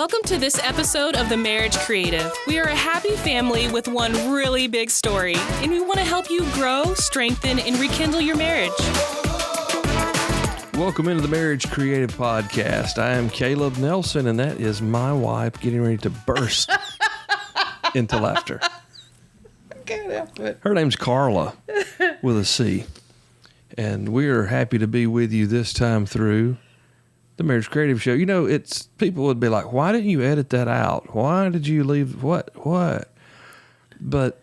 Welcome to this episode of The Marriage Creative. We are a happy family with one really big story, and we want to help you grow, strengthen, and rekindle your marriage. Welcome into the Marriage Creative Podcast. I am Caleb Nelson, and that is my wife getting ready to burst into laughter. I can't help it. Her name's Carla with a C, and we are happy to be with you this time through the Marriage Creative Show. You know, it's people would be like, why didn't you edit that out? Why did you leave what? But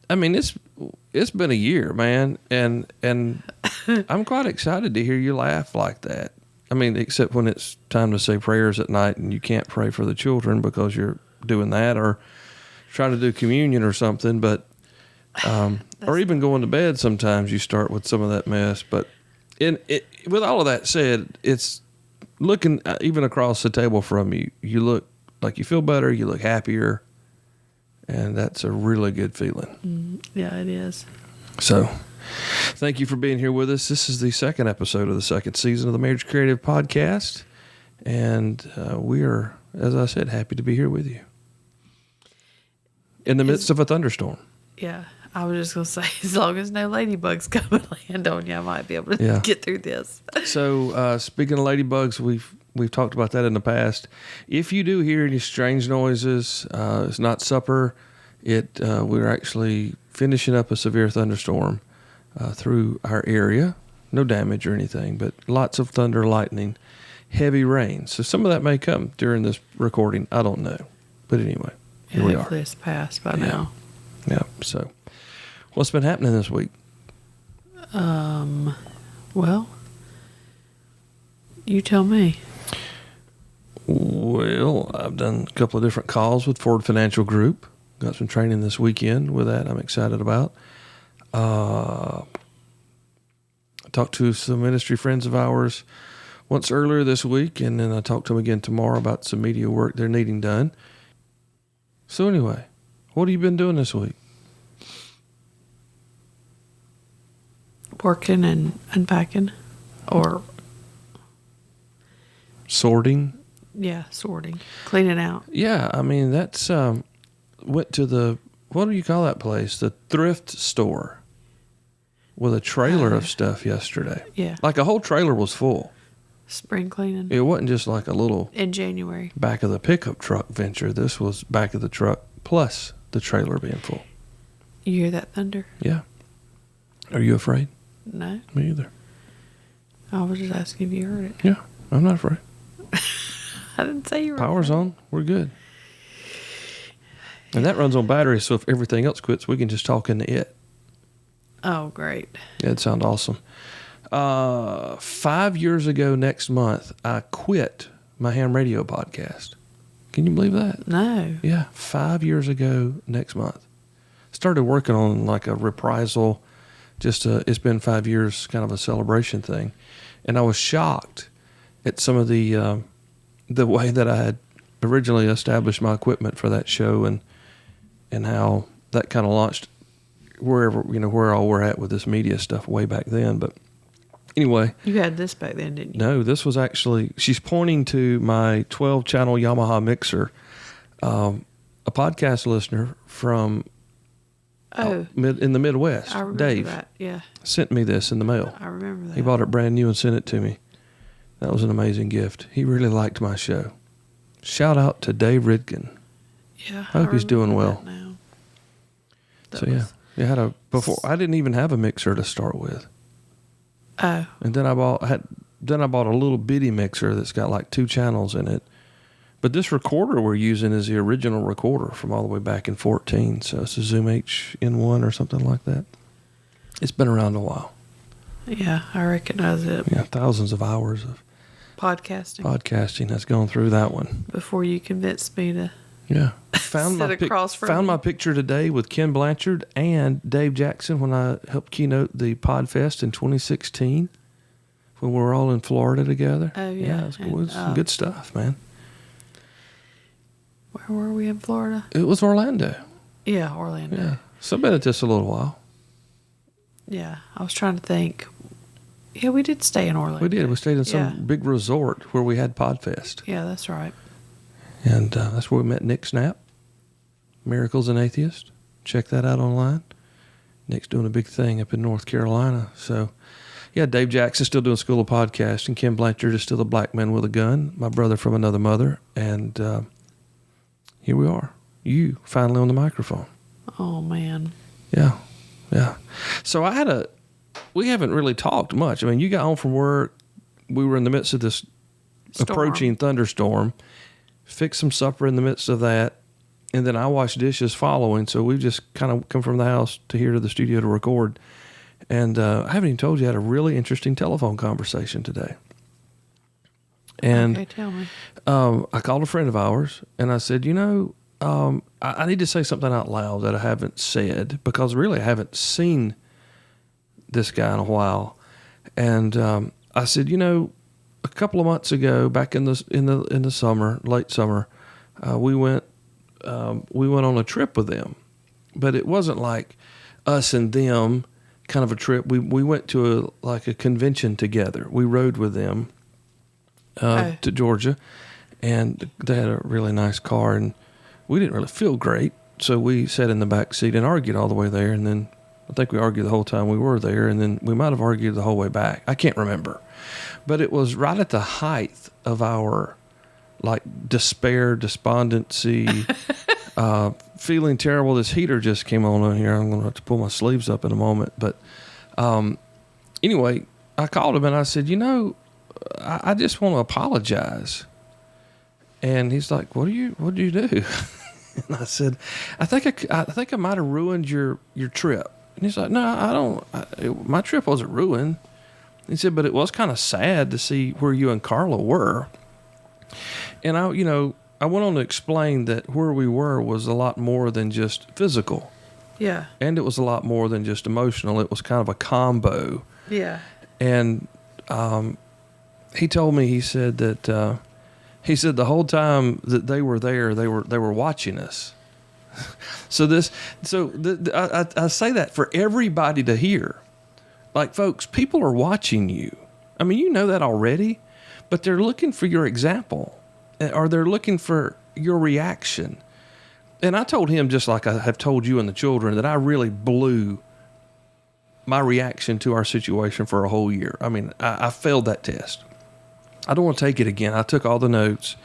I mean, it's been a year, man, and I'm quite excited to hear you laugh like that. I mean, except when it's time to say prayers at night and you can't pray for the children because you're doing that or trying to do communion or something, but or even going to bed, sometimes you start with some of that mess. But with all of that said, it's looking even across the table from you, you look like you feel better, you look happier, and that's a really good feeling. Yeah, it is. So thank you for being here with us. This is the second episode of the second season of the Marriage Creative Podcast, and we are, as I said, happy to be here with you in the midst of a thunderstorm. Yeah, I was just going to say, as long as no ladybugs come and land on you, I might be able to get through this. So speaking of ladybugs, we've talked about that in the past. If you do hear any strange noises, it's not supper. We're actually finishing up a severe thunderstorm through our area. No damage or anything, but lots of thunder, lightning, heavy rain. So some of that may come during this recording. I don't know. But anyway, here we are. Hopefully it's passed by now. Yeah. So what's been happening this week? Well, you tell me. Well, I've done a couple of different calls with Ford Financial Group. Got some training this weekend with that I'm excited about. I talked to some ministry friends of ours once earlier this week, and then I talked to them again tomorrow about some media work they're needing done. So anyway, what have you been doing this week? Working and unpacking, or Sorting. yeah, sorting, cleaning out. Yeah, I mean, that's went to the, what do you call that place? The thrift store with a trailer of stuff yesterday. Yeah, Like a whole trailer was full. spring cleaning It wasn't just like a little in January. back of the pickup truck venture. This was back of the truck plus the trailer being full. You hear that thunder? Yeah. Are you afraid? No, Me either. I was just asking if you heard it. Yeah, I'm not afraid. I didn't say you were. Power's on. We're good. And that runs on battery, so if everything else quits, we can just talk into it. Oh, great. Yeah, it'd sound awesome. 5 years ago next month, I quit my ham radio podcast. Can you believe that? No. Yeah, 5 years ago next month. Started working on like a reprisal, it's been 5 years, kind of a celebration thing. And I was shocked at some of the way that I had originally established my equipment for that show and how that kind of launched where all we're at with this media stuff way back then. But anyway. You had this back then, didn't you? No, this was actually, she's pointing to my 12-channel Yamaha mixer. A podcast listener from in the Midwest, I remember Dave, that. Yeah, sent me this in the mail. I remember that. He bought it brand new and sent it to me. That was an amazing gift. He really liked my show. Shout out to Dave Ridkin. Yeah, I hope he's doing well. Now. I didn't even have a mixer to start with. Oh. And then I bought a little bitty mixer that's got like 2 channels in it. But this recorder we're using is the original recorder from all the way back in 14. So it's a Zoom HN1 or something like that. It's been around a while. Yeah, I recognize it. Yeah, thousands of hours of podcasting has gone through that one. Before you convinced me to found sit my picture today with Ken Blanchard and Dave Jackson when I helped keynote the Podfest in 2016 when we were all in Florida together. Oh, yeah. It was some good stuff, man. Where were we in Florida? It was Orlando. Yeah, Orlando. Yeah. So I've been at this a little while. Yeah, I was trying to think. Yeah, we did stay in Orlando. We did. We stayed in some big resort where we had Podfest. Yeah, that's right. And that's where we met Nick Snap, Miracles and Atheist. Check that out online. Nick's doing a big thing up in North Carolina. So, yeah, Dave Jackson's still doing School of Podcasting. Kim Blanchard is still a black man with a gun, my brother from another mother. And here we are. You finally on the microphone. Oh, man. Yeah. So we haven't really talked much. I mean, you got home from work. We were in the midst of this approaching thunderstorm. Fixed some supper in the midst of that. And then I washed dishes following. So we've just kind of come from the house to here to the studio to record. And I haven't even told you I had a really interesting telephone conversation today. And okay, tell me. I called a friend of ours and I said, I need to say something out loud that I haven't said, because really I haven't seen this guy in a while. And I said, a couple of months ago, back in the summer, late summer, we went on a trip with them, but it wasn't like us and them kind of a trip. We went to a convention together. We rode with them to Georgia, and they had a really nice car, and we didn't really feel great, so we sat in the back seat and argued all the way there. And then I think we argued the whole time we were there, and then we might have argued the whole way back. I can't remember, but it was right at the height of our despair, despondency, feeling terrible. This heater just came on here. I'm going to have to pull my sleeves up in a moment. But anyway, I called him and I said, I just want to apologize. And he's like, what did you do? And I said, I think I might have ruined your trip. And he's like, no, I don't. My trip wasn't ruined. He said, but it was kind of sad to see where you and Carla were. And I went on to explain that where we were was a lot more than just physical. Yeah. And it was a lot more than just emotional. It was kind of a combo. Yeah. And he told me, he said that the whole time that they were there, they were watching us. I say that for everybody to hear. Like, folks, people are watching you. I mean, you know that already, but they're looking for your example, or they're looking for your reaction. And I told him, just like I have told you and the children, that I really blew my reaction to our situation for a whole year. I mean, I failed that test. I don't want to take it again. I took all the notes,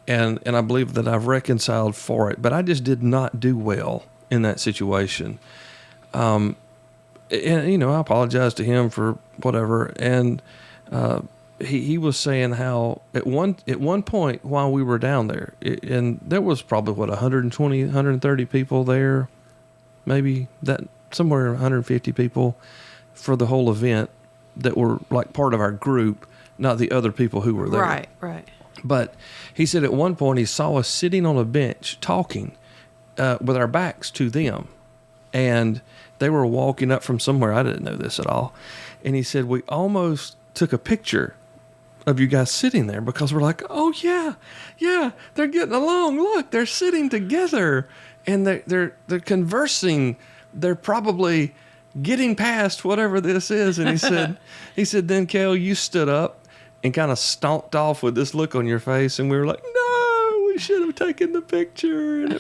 and I believe that I've reconciled for it, but I just did not do well in that situation. And I apologized to him for whatever. And he was saying how at one point while we were down there, and there was probably 120, 130 people there, maybe that somewhere 150 people for the whole event that were like part of our group, not the other people who were there. Right. But he said at one point he saw us sitting on a bench talking with our backs to them, and they were walking up from somewhere. I didn't know this at all. And he said, we almost took a picture of you guys sitting there because we're like, oh yeah, they're getting along. Look, they're sitting together and they're conversing. They're probably getting past whatever this is. And he said, then Kel, you stood up and kind of stomped off with this look on your face. And we were like, no, we should have taken the picture.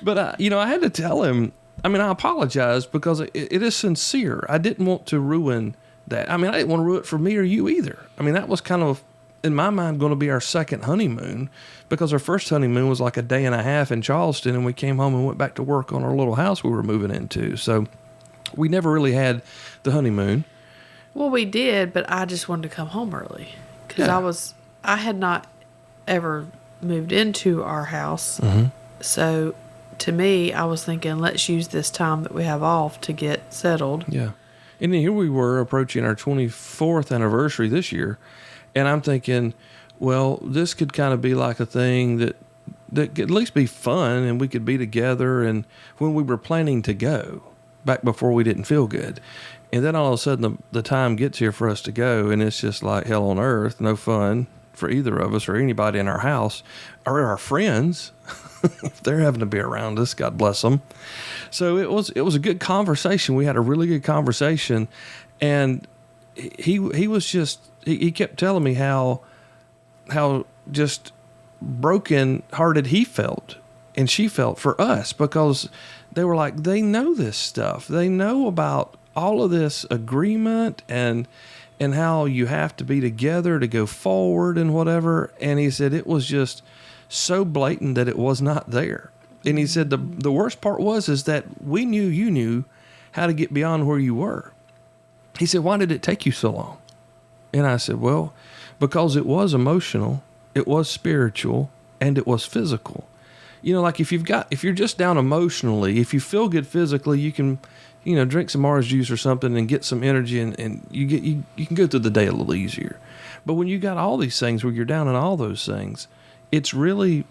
But I had to tell him, I mean, I apologize because it is sincere. I didn't want to ruin that. I mean, I didn't want to ruin it for me or you either. I mean, that was kind of, in my mind, going to be our second honeymoon, because our first honeymoon was like a day and a half in Charleston, and we came home and went back to work on our little house we were moving into. So we never really had the honeymoon. Well, we did, but I just wanted to come home early because I had not ever moved into our house. Mm-hmm. So to me, I was thinking, let's use this time that we have off to get settled. Yeah. And then here we were approaching our 24th anniversary this year. And I'm thinking, well, this could kind of be like a thing that could at least be fun, and we could be together. And when we were planning to go, back before we didn't feel good. And then all of a sudden the time gets here for us to go, and it's just like hell on earth, no fun for either of us or anybody in our house or our friends. If they're having to be around us, God bless them. So it was a good conversation. We had a really good conversation, and he was just he kept telling me how just broken-hearted he felt and she felt for us, because they were like, they know this stuff. They know about all of this agreement and how you have to be together to go forward and whatever. And he said it was just so blatant that it was not there. And he said the worst part is that we knew you knew how to get beyond where you were. He said, why did it take you so long? And I said, well, because it was emotional, it was spiritual, and it was physical. You know, like if you're just down emotionally, if you feel good physically, you can, drink some orange juice or something and get some energy, and you can go through the day a little easier. But when you got all these things where you're down in all those things, it's really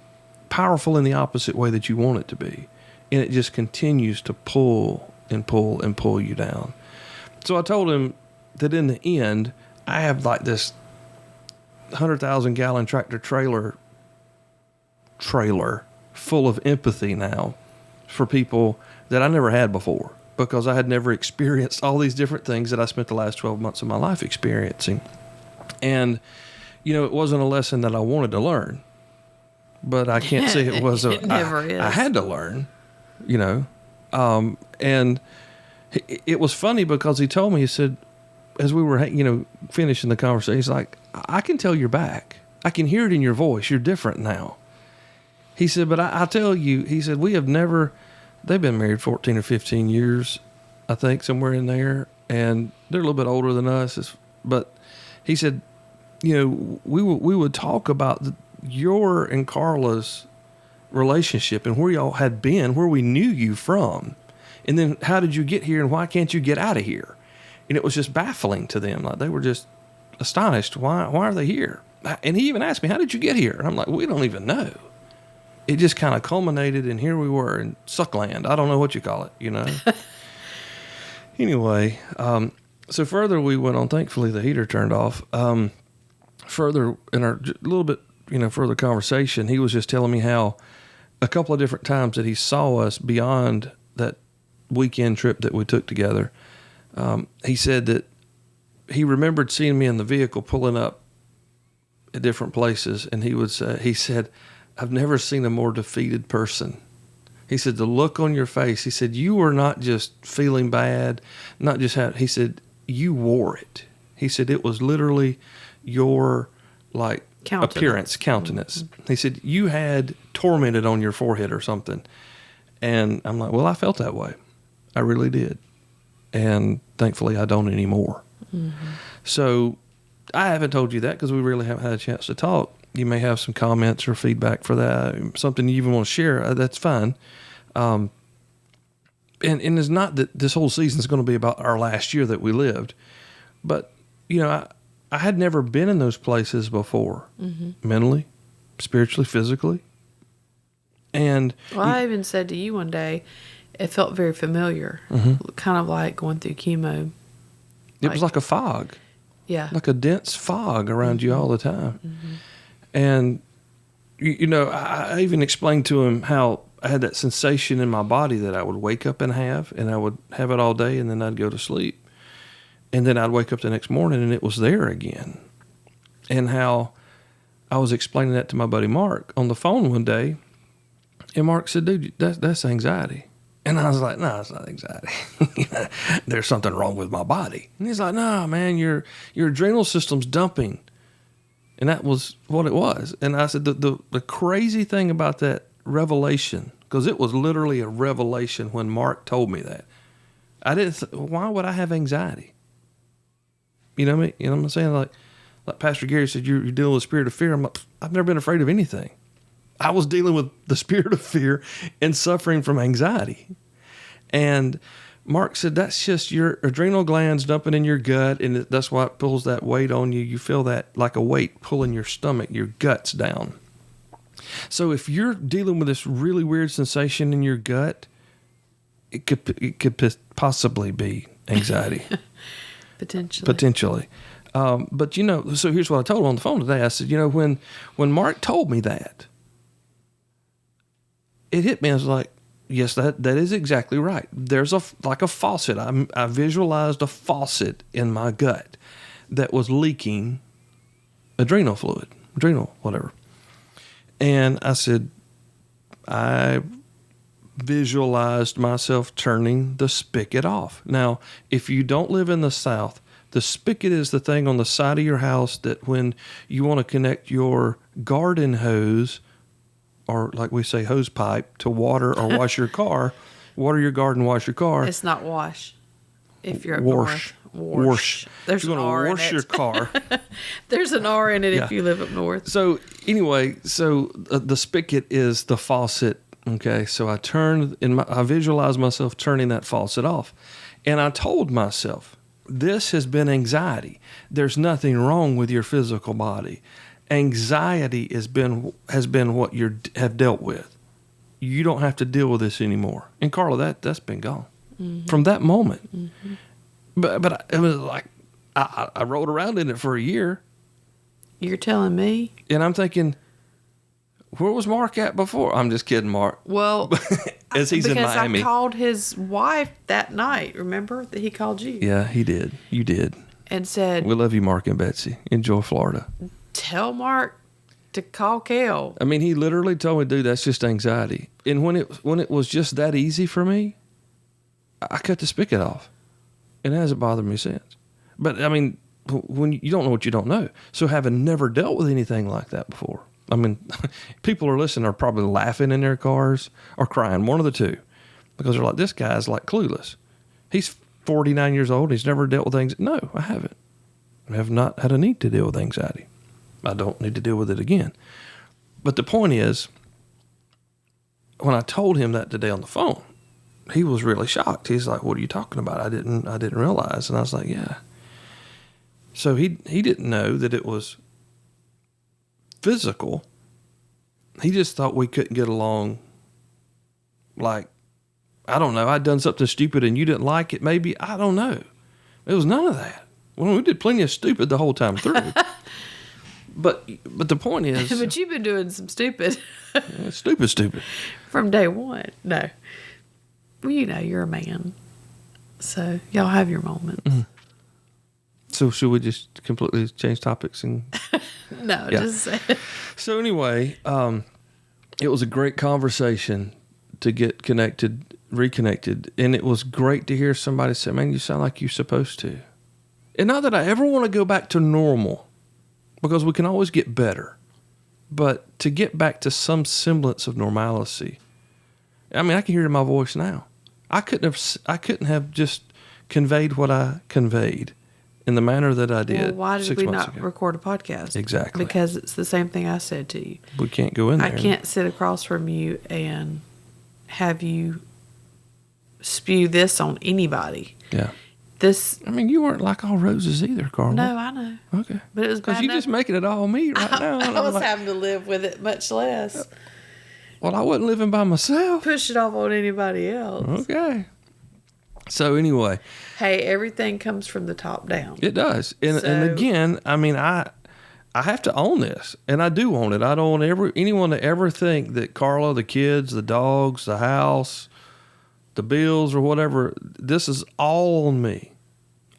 powerful in the opposite way that you want it to be. And it just continues to pull and pull and pull you down. So I told him that in the end, I have like this 100,000 gallon tractor trailer full of empathy now for people that I never had before, because I had never experienced all these different things that I spent the last 12 months of my life experiencing. And, it wasn't a lesson that I wanted to learn, but I can't say it was It never is. I had to learn, and it was funny because he told me, he said, as we were, finishing the conversation, he's like, I can tell you're back. I can hear it in your voice. You're different now. He said, but I tell you, he said, they've been married 14 or 15 years, I think, somewhere in there. And they're a little bit older than us. But he said, we would talk about your and Carla's relationship and where y'all had been, where we knew you from. And then how did you get here and why can't you get out of here? And it was just baffling to them. Like, they were just astonished. Why are they here? And he even asked me, how did you get here? And I'm like, we don't even know. It just kind of culminated, and here we were in Suckland. I don't know what you call it, Anyway, so further we went on. Thankfully, the heater turned off. Further in our little bit, further conversation, he was just telling me how a couple of different times that he saw us beyond that weekend trip that we took together. He said that he remembered seeing me in the vehicle pulling up at different places, and he said, I've never seen a more defeated person. He said, the look on your face, he said, you were not just feeling bad, not just he said, you wore it. He said, it was literally your countenance. Mm-hmm. He said, you had tormented on your forehead or something. And I'm like, well, I felt that way. I really did. And thankfully I don't anymore. Mm-hmm. So I haven't told you that because we really haven't had a chance to talk. You may have some comments or feedback for that, something you even want to share. That's fine. And it's not that this whole season is going to be about our last year that we lived, but I had never been in those places before, mm-hmm. mentally, spiritually, physically. And I even said to you one day, it felt very familiar, mm-hmm. kind of like going through chemo. It was like a fog. Yeah. Like a dense fog around mm-hmm. you all the time. Mm-hmm. And, I even explained to him how I had that sensation in my body that I would wake up and I would have it all day, and then I'd go to sleep. And then I'd wake up the next morning and it was there again. And how I was explaining that to my buddy Mark on the phone one day. And Mark said, dude, that's anxiety. And I was like, no, it's not anxiety. There's something wrong with my body. And he's like, no, man, your adrenal system's dumping. And that was what it was. And I said, the crazy thing about that revelation, because it was literally a revelation when Mark told me that. Why would I have anxiety? You know what I mean? You know what I'm saying? Like Pastor Gary said, you're dealing with the spirit of fear. I'm like, I've never been afraid of anything. I was dealing with the spirit of fear and suffering from anxiety. And Mark said, that's just your adrenal glands dumping in your gut, and that's why it pulls that weight on you. You feel that like a weight pulling your stomach, your guts down. So if you're dealing with this really weird sensation in your gut, it could possibly be anxiety. Potentially. But, so here's what I told him on the phone today. I said, when Mark told me that, it hit me. I was like, yes, that is exactly right. There's a faucet. I visualized a faucet in my gut that was leaking adrenal fluid, whatever. And I said, I visualized myself turning the spigot off. Now, if you don't live in the South, the spigot is the thing on the side of your house that when you want to connect your garden hose, or like we say, hose pipe, to water or wash your car, water your garden, wash your car. It's not wash. If you're up Wash. north. Wash. There's You're an going R to in wash it. your car. There's an R in it Yeah. if you live up north. So anyway, the spigot is the faucet. Okay, so I visualized myself turning that faucet off, and I told myself, this has been anxiety. There's nothing wrong with your physical body. Anxiety has been what you have dealt with. You don't have to deal with this anymore. And Carla, that's been gone from that moment. Mm-hmm. But it was like I rolled around in it for a year. You're telling me? And I'm thinking, where was Mark at before? I'm just kidding, Mark. Well, As he's in Miami. Because I called his wife that night. Remember that he called you? Yeah, he did. You did. And said, We love you, Mark and Betsy. Enjoy Florida. tell Mark to call Kel. I mean, he literally told me, dude, that's just anxiety. And when it was just that easy for me, I cut the spigot off. And it hasn't bothered me since. But, I mean, when you don't know what you don't know. So having never dealt with anything like that before, I mean, people are listening are probably laughing in their cars or crying, one of the two, because they're like, this guy's like clueless. He's 49 years old. He's never dealt with things. No, I haven't. I have not had a need to deal with anxiety. I don't need to deal with it again. But the point is, when I told him that today on the phone, he was really shocked. He's like, what are you talking about? I didn't realize. And I was like, yeah. So he didn't know that it was physical. He just thought we couldn't get along. Like, I don't know. I'd done something stupid and you didn't like it. Maybe, I don't know. It was none of that. Well, we did plenty of stupid the whole time through. But the point is, But you've been doing some stupid stupid. from day one. No. Well, you know, you're a man. So y'all have your moments. Mm-hmm. So should we just completely change topics and? No, Yeah. just say. So anyway, it was a great conversation to get reconnected, and it was great to hear somebody say, "Man, you sound like you're supposed to." And not that I ever want to go back to normal, because we can always get better, but to get back to some semblance of normalcy. I mean, I can hear it in my voice now. I couldn't have just conveyed what I conveyed in the manner that I did. Well, why did 6 we months not ago. record a podcast? Exactly. Because it's the same thing I said to you. We can't go in there. I can't sit across from you and have you spew this on anybody. Yeah. This. I mean, you weren't like all roses either, Carla. No, I know. Okay. But it was Because bad you're just enough. making it all me right now. And I I'm was like, having to live with it much less. well, I wasn't living by myself. Push it off on anybody else. Okay. So anyway, Hey, everything comes from the top down. it does. And So- again, I mean, I have to own this, and I do own it. I don't want anyone to ever think that Carla, the kids, the dogs, the house, the bills, or whatever, this is all on me.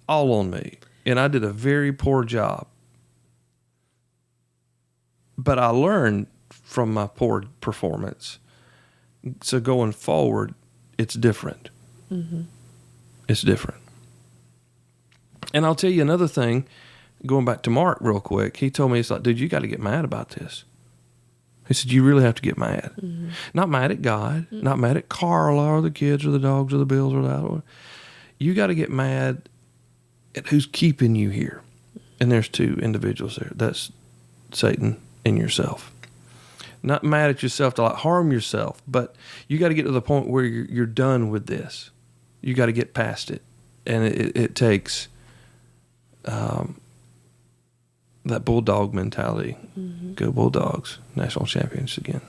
All on me. And I did a very poor job. But I learned from my poor performance. So going forward, it's different. Mm-hmm. It's different. And I'll tell you another thing, going back to Mark real quick. He told me, he's like, dude, you got to get mad about this. He said, you really have to get mad. Mm-hmm. Not mad at God, not mad at Carla or the kids or the dogs or the bills or that. You got to get mad at who's keeping you here. And there's two individuals there. That's Satan and yourself. Not mad at yourself to like harm yourself, but you got to get to the point where you're done with this. You got to get past it. And it takes that bulldog mentality. Mm-hmm. Go Bulldogs, national champions again.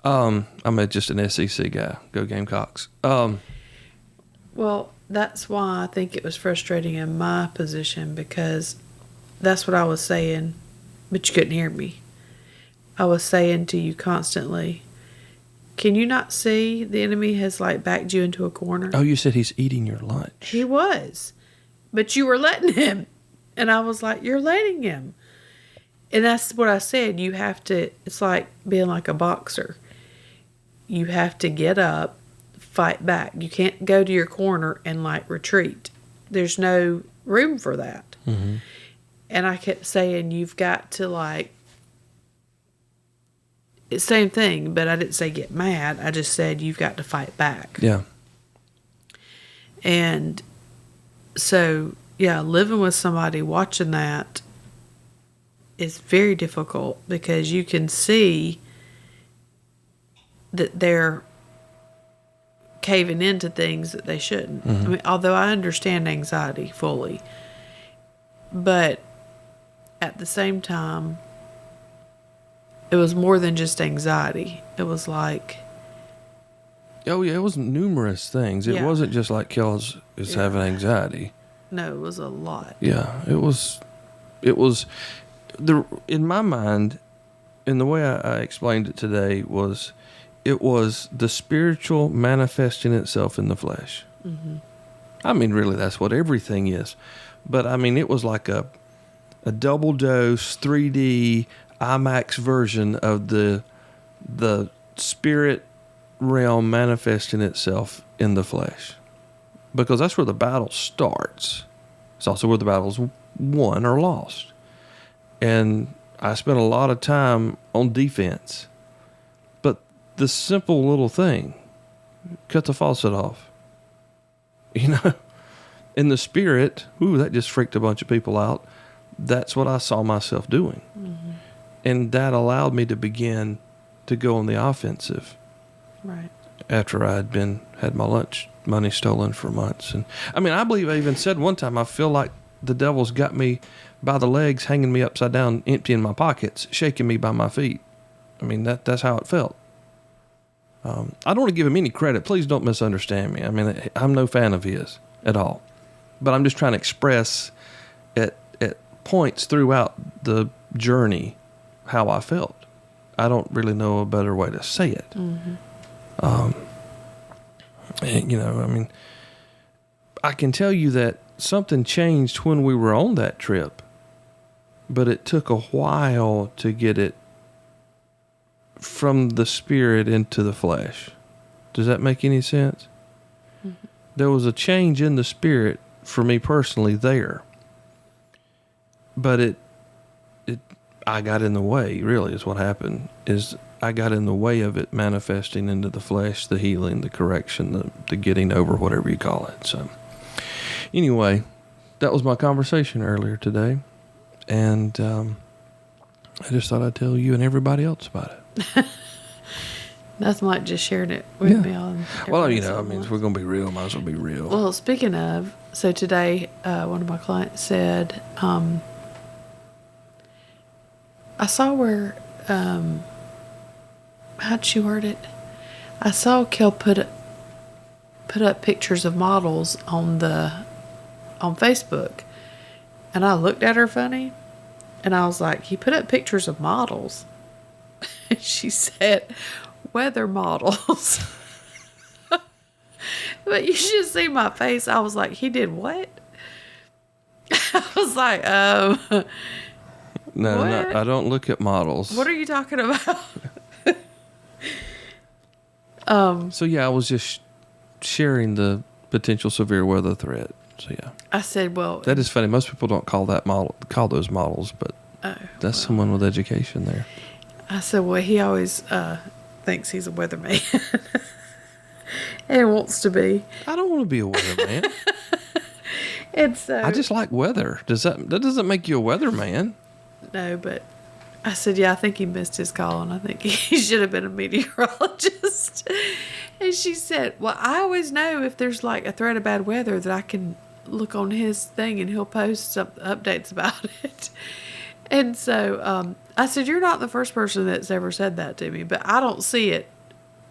I'm just an SEC guy. Go Gamecocks. Well, that's why I think it was frustrating in my position, because that's what I was saying, but you couldn't hear me. I was saying to you constantly, can you not see the enemy has like backed you into a corner? Oh, you said he's eating your lunch. He was, but you were letting him. And I was like, you're letting him. And that's what I said. You have to, it's like being like a boxer. You have to get up, fight back. You can't go to your corner and like retreat. There's no room for that. Mm-hmm. And I kept saying, you've got to like, it's same thing, but I didn't say get mad. I just said, you've got to fight back. Yeah. And so, yeah, living with somebody watching that is very difficult because you can see that they're caving into things that they shouldn't. Mm-hmm. I mean, although I understand anxiety fully, but at the same time, it was more than just anxiety. It was like, Oh, yeah, it was numerous things. It Yeah. wasn't just like Kel's is Yeah. having anxiety. no, it was a lot. Yeah, it was in my mind, and the way I explained it today was, it was the spiritual manifesting itself in the flesh. Mm-hmm. I mean, really, that's what everything is. But I mean, it was like a double dose 3D IMAX version of the spirit realm manifesting itself in the flesh, because that's where the battle starts. It's also where the battle's won or lost. And I spent a lot of time on defense. But the simple little thing, cut the faucet off. You know, in the spirit, that just freaked a bunch of people out. That's what I saw myself doing. Mm-hmm. And that allowed me to begin to go on the offensive. Right. After I had my lunch money stolen for months. And I mean, I believe I even said one time, I feel like the devil's got me by the legs, hanging me upside down, emptying my pockets, shaking me by my feet. I mean, that's how it felt. I don't want to give him any credit. Please don't misunderstand me. I mean, I'm no fan of his at all. But I'm just trying to express at points throughout the journey how I felt. I don't really know a better way to say it. Mm-hmm. You know, I mean, I can tell you that something changed when we were on that trip, but it took a while to get it from the spirit into the flesh. Does that make any sense? Mm-hmm. There was a change in the spirit for me personally there, but I got in the way, really, is what happened, is I got in the way of it manifesting into the flesh, the healing, the correction, the getting over, whatever you call it. So anyway, that was my conversation earlier today. And I just thought I'd tell you and everybody else about it. Nothing like just sharing it with me on. Well, you know, I mean, if we're going to be real, might as well be real. Well, speaking of, so today, one of my clients said, I saw where, how'd she word it? I saw Kel put up pictures of models on Facebook, and I looked at her funny, and I was like, he put up pictures of models. And she said, weather models. But you should see my face. I was like, he did what? I was like, No, what? I don't look at models. What are you talking about? So yeah, I was just sharing the potential severe weather threat. So yeah, I said, well, that is funny. Most people don't call those models, but that's someone with education there. I said, well, he always thinks he's a weatherman and wants to be. I don't want to be a weatherman. And so I just like weather. That doesn't make you a weatherman? no, but I said, yeah, I think he missed his call, and I think he should have been a meteorologist. And she said, well, I always know if there's like a threat of bad weather that I can look on his thing and he'll post some updates about it. And so I said, you're not the first person that's ever said that to me, but I don't see it,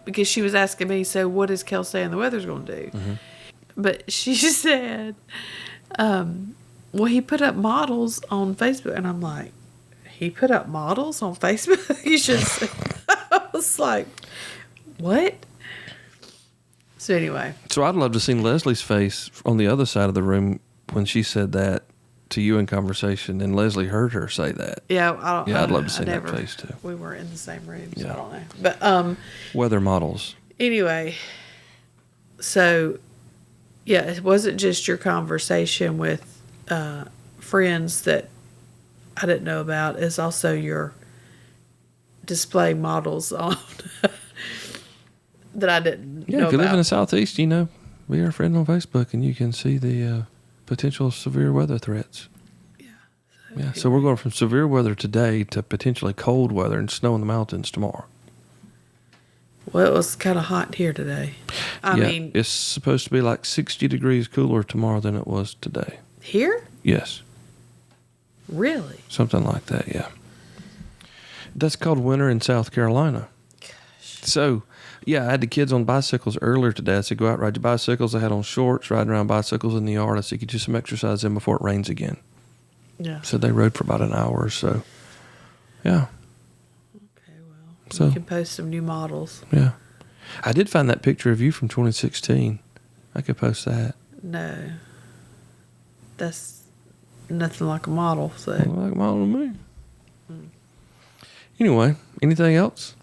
because she was asking me, so what is Kel saying the weather's going to do? Mm-hmm. But she said, well, he put up models on Facebook. And I'm like, he put up models on Facebook? You should say. I was like, what? So anyway. So I'd love to see Leslie's face on the other side of the room when she said that, to you in conversation, and Leslie heard her say that. Yeah, I don't. Yeah, I'd love to I see never, that face too. We were in the same room, so Yeah. I don't know. But Weather models. anyway, so yeah, it wasn't just your conversation with friends that I didn't know about. It's also your display models on that I didn't Yeah, know if you live in about. the Southeast, be our friend on Facebook, and you can see the potential severe weather threats. Yeah, so we're going from severe weather today to potentially cold weather and snow in the mountains tomorrow. Well, it was kind of hot here today. I mean, it's supposed to be like 60 degrees cooler tomorrow than it was today. here? Yes, Really? something like that, yeah. That's called winter in South Carolina. Gosh. So, yeah, I had the kids on bicycles earlier today. I said, go out, ride your bicycles. I had on shorts, riding around bicycles in the yard. I said, get you some exercise in before it rains again. Yeah. So they rode for about an hour or so. Yeah. Okay, well, So- you can post some new models. Yeah. I did find that picture of you from 2016. I could post that. No, that's nothing like a model. So Look like a model to me. Anyway, anything else?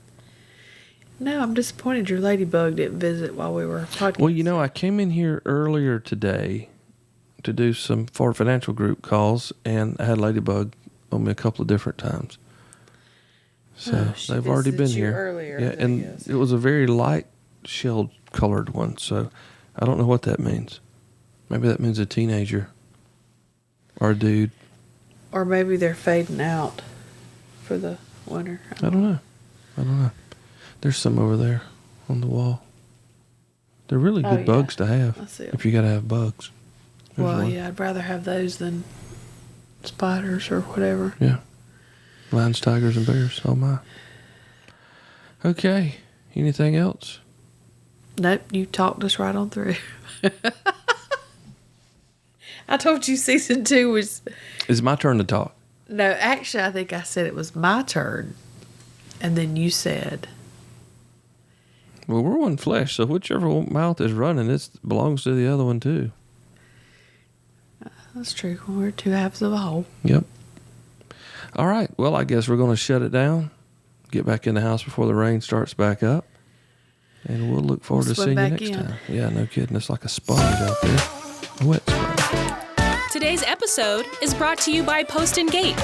no, I'm disappointed your ladybug didn't visit while we were podcasting. Well, I came in here earlier today to do some Ford Financial Group calls, and I had Ladybug on me a couple of different times. So she they've already been visited you here. earlier, Yeah, I and guess. it was a very light shelled colored one. So I don't know what that means. Maybe that means a teenager or a dude. Or maybe they're fading out for the winter. I don't know. There's some over there on the wall. They're really good yeah. bugs to have I see 'em. if you got to have bugs. There's Well, one. yeah, I'd rather have those than spiders or whatever. Yeah. Lions, tigers, and bears. Oh, my. Okay. Anything else? Nope, you talked us right on through. I told you season 2 was... It's my turn to talk. No, actually, I think I said it was my turn. And then you said... Well, we're one flesh, so whichever mouth is running, it belongs to the other one, too. That's true. We're two halves of a whole. Yep. All right. Well, I guess we're going to shut it down, get back in the house before the rain starts back up, and we'll look forward to swim seeing you back next in. time. Yeah, no kidding. It's like a sponge out there. A wet sponge. Today's episode is brought to you by Post and Gate.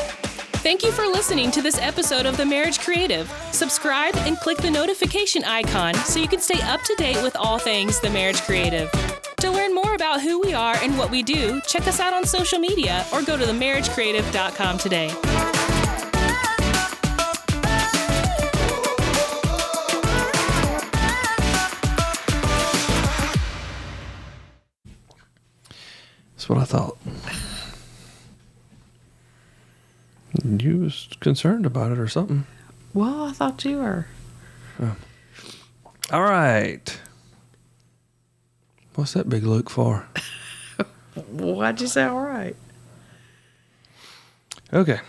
Thank you for listening to this episode of The Marriage Creative. Subscribe and click the notification icon so you can stay up to date with all things The Marriage Creative. To learn more about who we are and what we do, check us out on social media or go to themarriagecreative.com today. That's what I thought. You was concerned about it or something. Well, I thought you were. All right. What's that big look for? Why'd you say all right? Okay.